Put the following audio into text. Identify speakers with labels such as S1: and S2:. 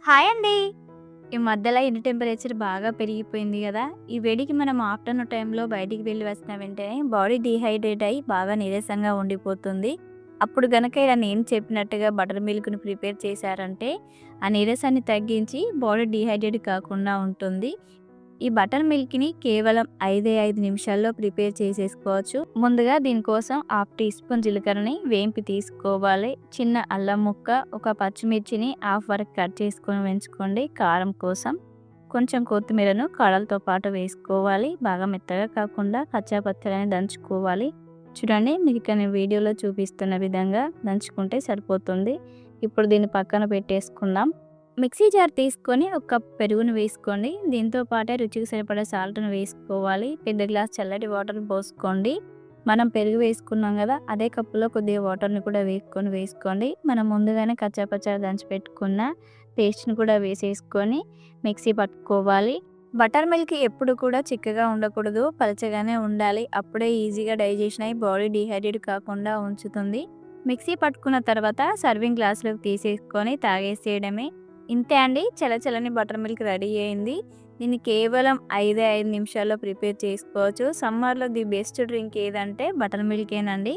S1: Hi అండి. ఈ మధ్యలో ఇంటి టెంపరేచర్ బాగా పెరిగిపోయింది గదా! ఈ వేడికి మనం ఆఫ్టర్‌నూన్ టైంలో బయటికి వెళ్లి వచ్చిన వెంటనే బాడీ డీహైడ్రేట్ అయ్యి బాగా నీరసంగా ఉండిపోతుంది. అప్పుడు గనక ఇలా నేను చెప్పినట్టుగా బటర్ మిల్క్‌ని ప్రిపేర్ చేశారంటే, ఆ నీరసాన్ని తగ్గించి బాడీ డీహైడ్రేట్ కాకుండా ఉంటుంది. ఈ బటర్ మిల్క్‌ని కేవలం 5 నిమిషాల్లో ప్రిపేర్ చేసేసుకోవచ్చు. ముందుగా దీనికోసం హాఫ్ టీ స్పూన్ జీలకర్రని వేంపి తీసుకోవాలి. చిన్న అల్లం ముక్క, ఒక పచ్చిమిర్చిని హాఫ్ వరకు కట్ చేసుకొని వేయించుకోండి కారం కోసం. కొంచెం కొత్తిమీరను కాడలతో పాటు వేసుకోవాలి. బాగా మెత్తగా కాకుండా కచ్చా పచ్చగానే దంచుకోవాలి. చూడండి మీకు ఇక్కడ నేను వీడియోలో చూపిస్తున్న విధంగా దంచుకుంటే సరిపోతుంది. ఇప్పుడు దీన్ని పక్కన పెట్టేసుకుందాం. మిక్సీ జార్ తీసుకొని ఒక కప్ పెరుగును వేసుకోండి. దీంతో పాటే రుచికి సరిపడా సాల్ట్‌ను వేసుకోవాలి. పెద్ద గ్లాస్ చల్లటి వాటర్ పోసుకోండి. మనం పెరుగు వేసుకున్నాం కదా! అదే కప్పులో కొద్దిగా వాటర్‌ని కూడా వేసుకోండి. మనం ముందుగానే కచ్చాపచ్చా దంచి పెట్టుకున్న పేస్ట్‌ని కూడా వేసేసుకొని మిక్సీ పట్టుకోవాలి. బటర్ మిల్క్ ఎప్పుడు కూడా చిక్కగా ఉండకూడదు. పలచగానే ఉండాలి. అప్పుడే ఈజీగా డైజెషన్ అయ్యి బాడీ డీహైడ్రేట్ కాకుండా ఉంచుతుంది. మిక్సీ పట్టుకున్న తర్వాత సర్వింగ్ గ్లాస్‌లోకి తీసేసుకొని తాగేసేయడమే. ఇంతే అండి. చలని బటర్ మిల్క్ రెడీ అయింది. దీన్ని కేవలం 5 నిమిషాల్లో ప్రిపేర్ చేసుకోవచ్చు. సమ్మర్‌లో ది బెస్ట్ డ్రింక్ ఏదంటే బటర్ మిల్కేనండి.